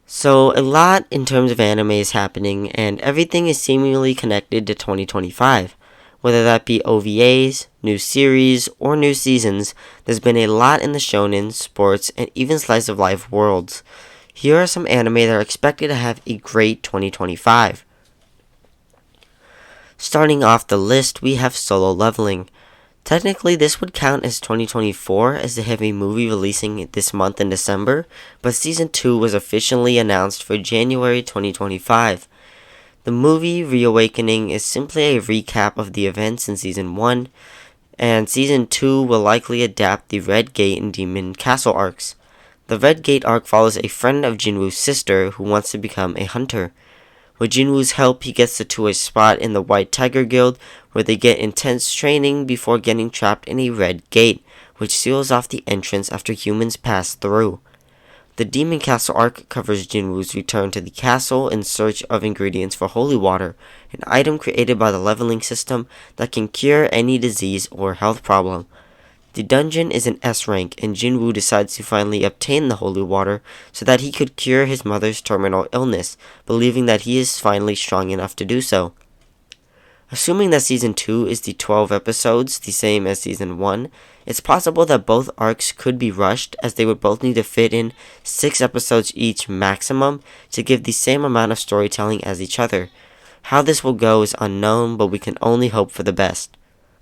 So, a lot in terms of anime is happening, and everything is seemingly connected to 2025. Whether that be OVAs, new series, or new seasons, there's been a lot in the shonen, sports, and even slice of life worlds. Here are some anime that are expected to have a great 2025. Starting off the list, we have Solo Leveling. Technically, this would count as 2024 as they have a movie releasing this month in December, but Season 2 was officially announced for January 2025. The movie Reawakening is simply a recap of the events in Season 1, and Season 2 will likely adapt the Red Gate and Demon Castle arcs. The Red Gate arc follows a friend of Jinwoo's sister who wants to become a hunter. With Jinwoo's help, he gets to a spot in the White Tiger Guild where they get intense training before getting trapped in a red gate, which seals off the entrance after humans pass through. The Demon Castle arc covers Jinwoo's return to the castle in search of ingredients for holy water, an item created by the leveling system that can cure any disease or health problem. The dungeon is an S rank, and Jinwoo decides to finally obtain the holy water so that he could cure his mother's terminal illness, believing that he is finally strong enough to do so. Assuming that Season 2 is the 12 episodes, the same as Season 1, it's possible that both arcs could be rushed as they would both need to fit in 6 episodes each maximum to give the same amount of storytelling as each other. How this will go is unknown, but we can only hope for the best.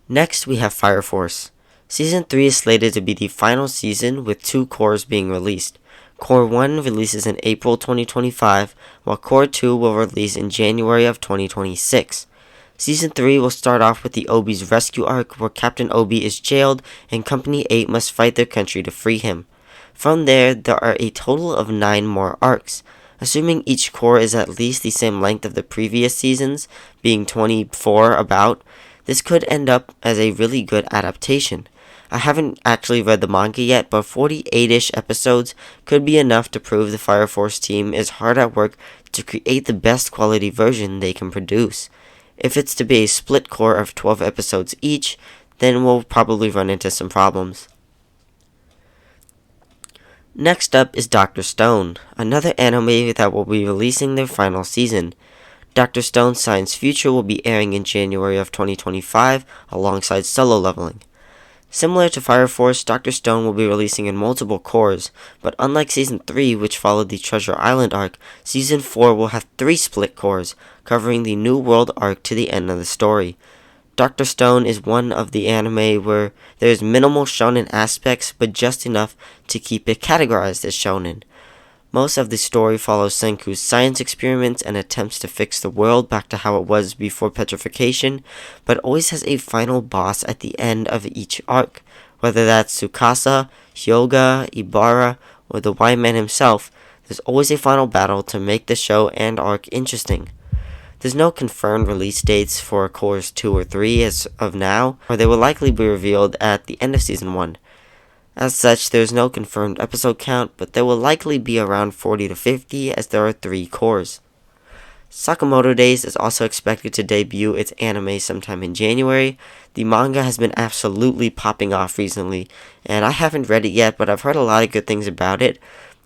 Next, we have Fire Force. Season 3 is slated to be the final season with 2 cores being released. Core 1 releases in April 2025, while Core 2 will release in January of 2026. Season 3 will start off with the Obi's rescue arc, where Captain Obi is jailed and Company 8 must fight their country to free him. From there are a total of 9 more arcs. Assuming each core is at least the same length of the previous seasons, being 24 about, this could end up as a really good adaptation. I haven't actually read the manga yet, but 48-ish episodes could be enough to prove the Fire Force team is hard at work to create the best quality version they can produce. If it's to be a split core of 12 episodes each, then we'll probably run into some problems. Next up is Dr. Stone, another anime that will be releasing their final season. Dr. Stone's Science Future will be airing in January of 2025 alongside Solo Leveling. Similar to Fire Force, Dr. Stone will be releasing in multiple cores, but unlike Season 3, which followed the Treasure Island arc, Season 4 will have 3 split cores, covering the New World arc to the end of the story. Dr. Stone is one of the anime where there is minimal shonen aspects, but just enough to keep it categorized as shonen. Most of the story follows Senku's science experiments and attempts to fix the world back to how it was before petrification, but always has a final boss at the end of each arc. Whether that's Tsukasa, Hyoga, Ibara, or the Y-Man himself, there's always a final battle to make the show and arc interesting. There's no confirmed release dates for cores 2 or 3 as of now, or they will likely be revealed at the end of Season 1. As such, there is no confirmed episode count, but there will likely be around 40 to 50 as there are 3 cores. Sakamoto Days is also expected to debut its anime sometime in January. The manga has been absolutely popping off recently, and I haven't read it yet, but I've heard a lot of good things about it.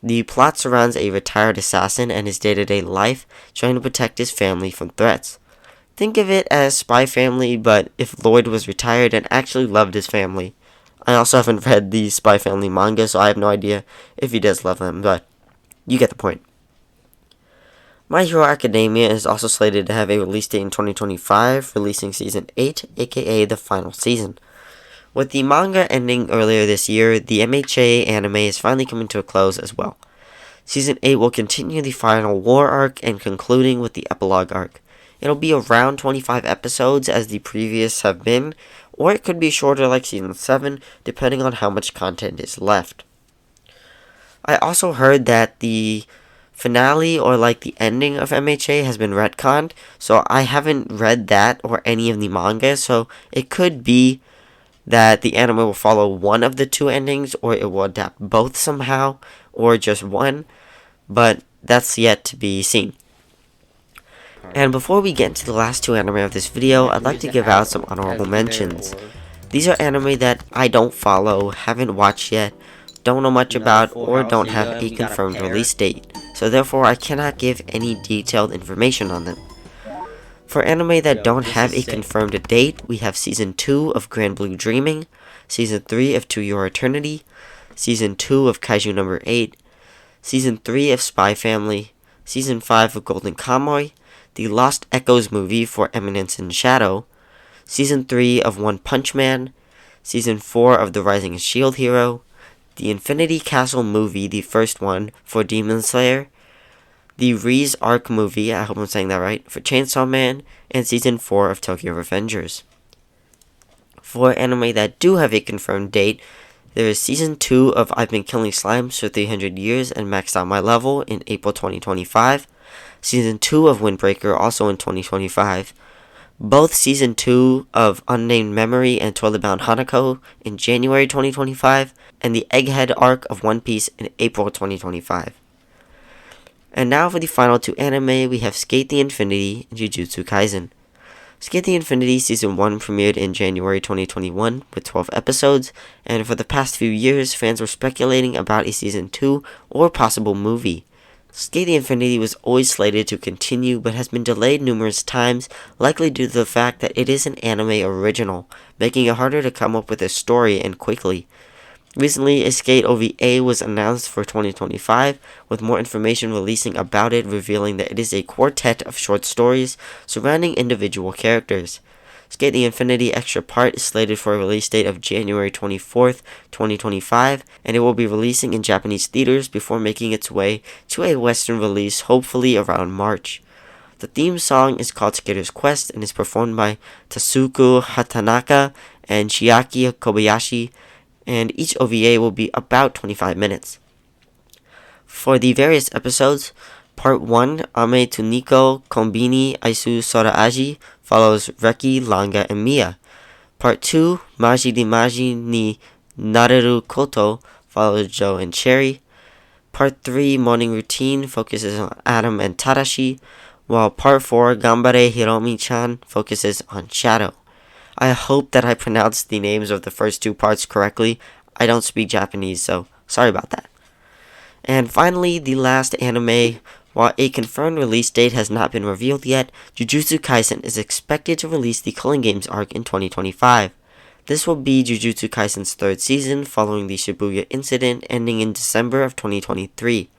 The plot surrounds a retired assassin and his day-to-day life, trying to protect his family from threats. Think of it as Spy Family, but if Lloyd was retired and actually loved his family. I also haven't read the Spy Family manga, so I have no idea if he does love them, but you get the point. My Hero Academia is also slated to have a release date in 2025, releasing Season 8, aka the final season. With the manga ending earlier this year, the MHA anime is finally coming to a close as well. Season 8 will continue the final war arc and concluding with the epilogue arc. It'll be around 25 episodes as the previous have been, or it could be shorter like Season 7, depending on how much content is left. I also heard that the finale or like the ending of MHA has been retconned, so I haven't read that or any of the manga, so it could be that the anime will follow one of the 2 endings, or it will adapt both somehow, or just one, but that's yet to be seen. And before we get into the last 2 anime of this video, I'd like to give out some honorable mentions. These are anime that I don't follow, haven't watched yet, don't know much about, or don't have a confirmed release date. so therefore I cannot give any detailed information on them. For anime that don't have a confirmed date, we have Season 2 of Grand Blue Dreaming, Season 3 of To Your Eternity, Season 2 of Kaiju Number 8, Season 3 of Spy Family, Season 5 of Golden Kamuy, the Lost Echoes movie for Eminence in Shadow, Season 3 of One Punch Man, Season 4 of The Rising Shield Hero, the Infinity Castle movie, the first one, for Demon Slayer, the Riz Arc movie, I hope I'm saying that right, for Chainsaw Man, and Season 4 of Tokyo Revengers. For anime that do have a confirmed date, there is Season 2 of I've Been Killing Slimes for 300 years and Maxed Out My Level in April 2025, Season 2 of Windbreaker also in 2025, both Season 2 of Unnamed Memory and Toilet Bound Hanako in January 2025, and the Egghead arc of One Piece in April 2025. And now for the final two anime, we have Skate the Infinity and Jujutsu Kaisen. Skate the Infinity Season 1 premiered in January 2021 with 12 episodes, and for the past few years, fans were speculating about a Season 2 or possible movie. Skate the Infinity was always slated to continue, but has been delayed numerous times, likely due to the fact that it is an anime original, making it harder to come up with a story and quickly. Recently, a Skate OVA was announced for 2025, with more information releasing about it, revealing that it is a quartet of short stories surrounding individual characters. Skate the Infinity Extra Part is slated for a release date of January 24th, 2025, and it will be releasing in Japanese theaters before making its way to a Western release hopefully around March. The theme song is called Skater's Quest and is performed by Tasuku Hatanaka and Chiaki Kobayashi, and each OVA will be about 25 minutes. For the various episodes, Part 1, Ame to Nico, Konbini, Aisu Sora Aji, follows Reki, Langa, and Mia. Part 2, Maji di Maji ni Nareru Koto, follows Joe and Cherry. Part 3, Morning Routine, focuses on Adam and Tadashi, while Part 4, Gambare Hiromi-chan, focuses on Shadow. I hope that I pronounced the names of the first two parts correctly. I don't speak Japanese, so sorry about that. And finally, the last anime. While a confirmed release date has not been revealed yet, Jujutsu Kaisen is expected to release the Culling Games arc in 2025. This will be Jujutsu Kaisen's third season, following the Shibuya incident ending in December of 2023.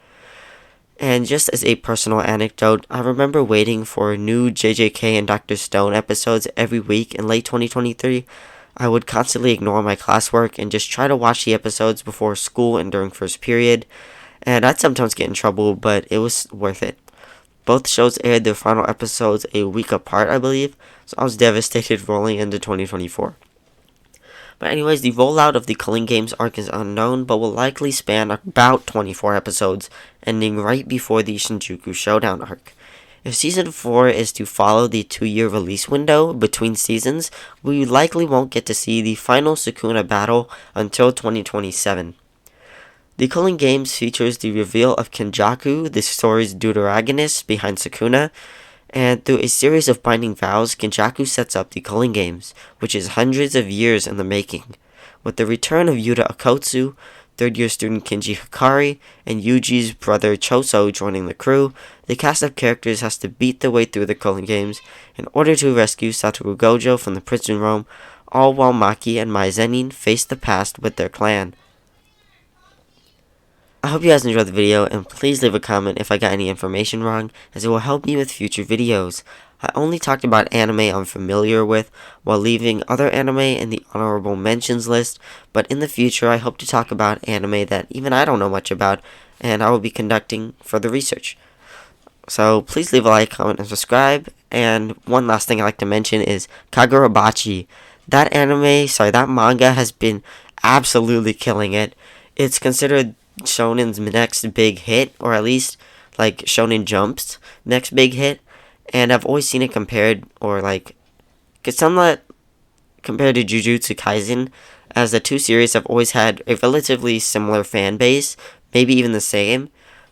And just as a personal anecdote, I remember waiting for new JJK and Dr. Stone episodes every week in late 2023. I would constantly ignore my classwork and just try to watch the episodes before school and during first period, and I'd sometimes get in trouble, but it was worth it. Both shows aired their final episodes a week apart, I believe, so I was devastated rolling into 2024. But anyways, the rollout of the Culling Games arc is unknown, but will likely span about 24 episodes, ending right before the Shinjuku Showdown arc. If Season 4 is to follow the 2-year release window between seasons, we likely won't get to see the final Sukuna battle until 2027. The Culling Games features the reveal of Kenjaku, the story's deuteragonist behind Sukuna, and through a series of binding vows, Kenjaku sets up the Culling Games, which is hundreds of years in the making. With the return of Yuta Okotsu, third-year student Kinji Hikari, and Yuji's brother Choso joining the crew, the cast of characters has to beat their way through the Culling Games in order to rescue Satoru Gojo from the prison room, all while Maki and Mai Zenin face the past with their clan. I hope you guys enjoyed the video, and please leave a comment if I got any information wrong, as it will help me with future videos. I only talked about anime I'm familiar with, while leaving other anime in the honorable mentions list, but in the future I hope to talk about anime that even I don't know much about, and I will be conducting further research. So please leave a like, comment, and subscribe, and one last thing I'd like to mention is Kagurabachi. That manga has been absolutely killing it. It's considered Shonen's next big hit, or at least like Shonen Jump's next big hit, and I've always seen it compared somewhat compared to Jujutsu Kaisen, as the two series have always had a relatively similar fan base, maybe even the same.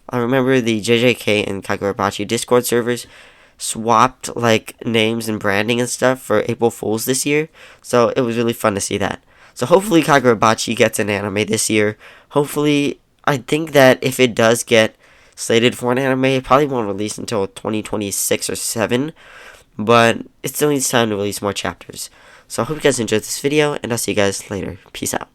I remember the JJK and Kagurabachi Discord servers swapped names and branding and stuff for April Fools this year, so it was really fun to see that. So hopefully Kagurabachi gets an anime this year. Hopefully, I think that if it does get slated for an anime. It probably won't release until 2026 or 7, but it still needs time to release more chapters. So I hope you guys enjoyed this video, and I'll see you guys later. Peace out.